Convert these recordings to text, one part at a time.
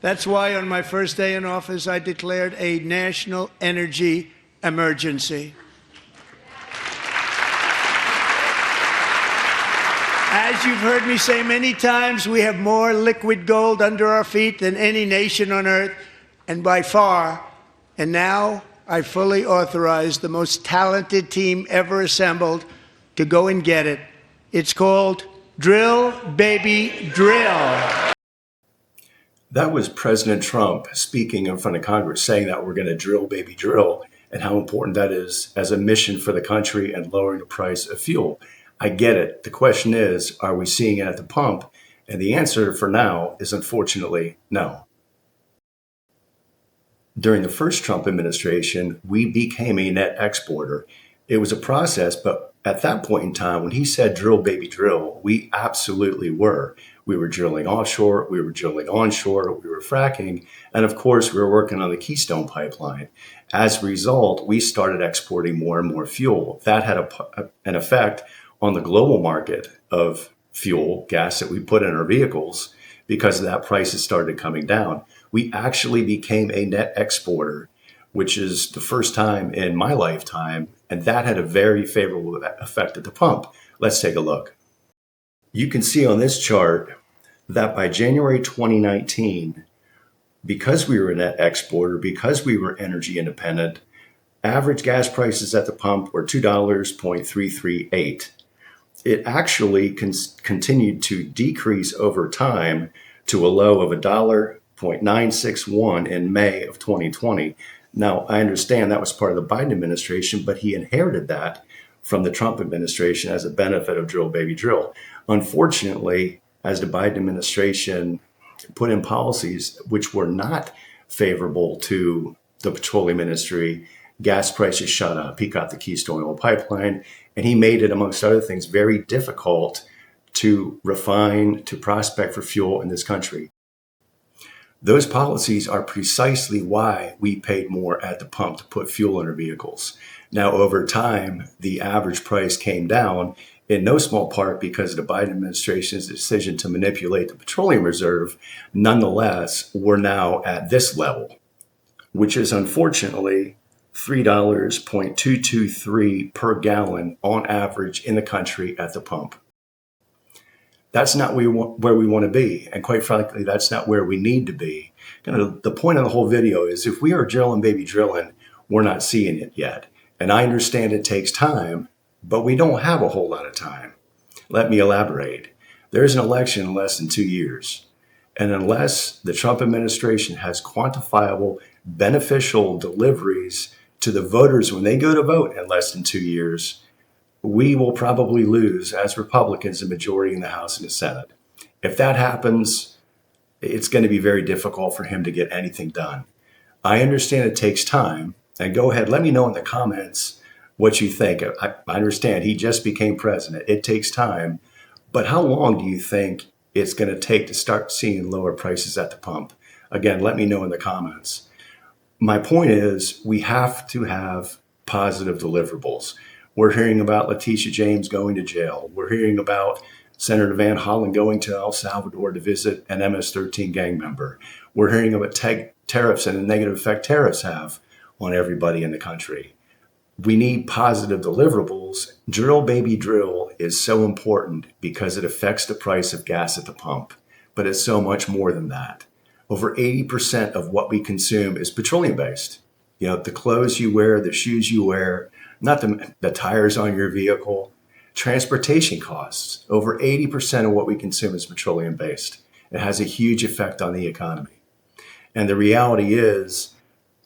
That's why on my first day in office, I declared a national energy emergency. As you've heard me say many times, we have more liquid gold under our feet than any nation on earth, and by far. And now I fully authorize the most talented team ever assembled to go and get it. It's called Drill, Baby, Drill. That was President Trump speaking in front of Congress, saying that we're going to drill, baby, drill, and how important that is as a mission for the country and lowering the price of fuel. I get it. The question is, are we seeing it at the pump? And the answer for now is unfortunately no. During the first Trump administration, we became a net exporter. It was a process, but at that point in time, when he said drill, baby, drill, we absolutely were. We were drilling offshore, we were drilling onshore, we were fracking, and of course, we were working on the Keystone pipeline. As a result, we started exporting more and more fuel. That had an effect on the global market of fuel, gas that we put in our vehicles. Because of that, prices started coming down. We actually became a net exporter, which is the first time in my lifetime, and that had a very favorable effect at the pump. Let's take a look. You can see on this chart that by January 2019, because we were a net exporter, because we were energy independent, average gas prices at the pump were $2.338. It actually continued to decrease over time to a low of $1.961 in May of 2020. Now, I understand that was part of the Biden administration, but he inherited that from the Trump administration as a benefit of drill, baby, drill. Unfortunately, as the Biden administration put in policies which were not favorable to the petroleum industry, gas prices shot up. He got the Keystone oil pipeline, and he made it, amongst other things, very difficult to refine, to prospect for fuel in this country. Those policies are precisely why we paid more at the pump to put fuel in our vehicles. Now, over time, the average price came down, in no small part because of the Biden administration's decision to manipulate the petroleum reserve. Nonetheless, we're now at this level, which is unfortunately $3.223 per gallon on average in the country at the pump. That's not where we want to be. And quite frankly, that's not where we need to be. The point of the whole video is if we are drilling, baby, drilling, we're not seeing it yet. And I understand it takes time, but we don't have a whole lot of time. Let me elaborate. There's an election in less than 2 years. And unless the Trump administration has quantifiable, beneficial deliveries to the voters when they go to vote in less than 2 years, we will probably lose as Republicans a majority in the House and the Senate. If that happens, it's going to be very difficult for him to get anything done. I understand it takes time, and go ahead, let me know in the comments what you think. I understand he just became president. It takes time, but how long do you think it's going to take to start seeing lower prices at the pump? Again, let me know in the comments. My point is we have to have positive deliverables. We're hearing about Letitia James going to jail. We're hearing about Senator Van Hollen going to El Salvador to visit an MS-13 gang member. We're hearing about tariffs and the negative effect tariffs have on everybody in the country. We need positive deliverables. Drill, baby, drill is so important because it affects the price of gas at the pump, but it's so much more than that. Over 80% of what we consume is petroleum-based. You know, the clothes you wear, the shoes you wear, not the tires on your vehicle, transportation costs. Over 80% of what we consume is petroleum-based. It has a huge effect on the economy. And the reality is,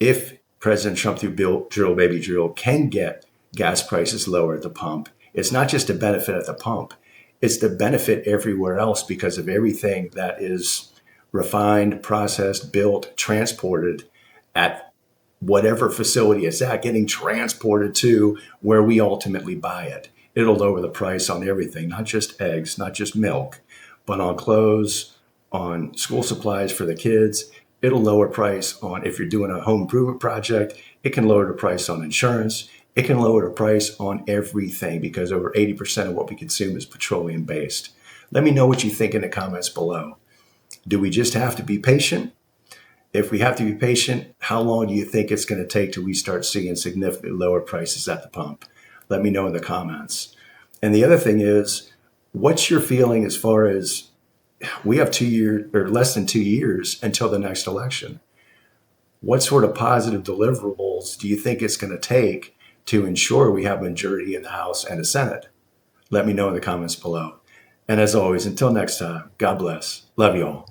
if President Trump through Drill, Baby, Drill can get gas prices lower at the pump, it's not just a benefit at the pump. It's the benefit everywhere else because of everything that is refined, processed, built, transported at whatever facility it's at, getting transported to where we ultimately buy it. It'll lower the price on everything, not just eggs, not just milk, but on clothes, on school supplies for the kids. It'll lower price on, if you're doing a home improvement project, it can lower the price on insurance. It can lower the price on everything because over 80% of what we consume is petroleum based. Let me know what you think in the comments below. Do we just have to be patient? If we have to be patient, how long do you think it's going to take till we start seeing significantly lower prices at the pump? Let me know in the comments. And the other thing is, what's your feeling as far as we have 2 years or less than 2 years until the next election? What sort of positive deliverables do you think it's going to take to ensure we have a majority in the House and the Senate? Let me know in the comments below. And as always, until next time, God bless. Love you all.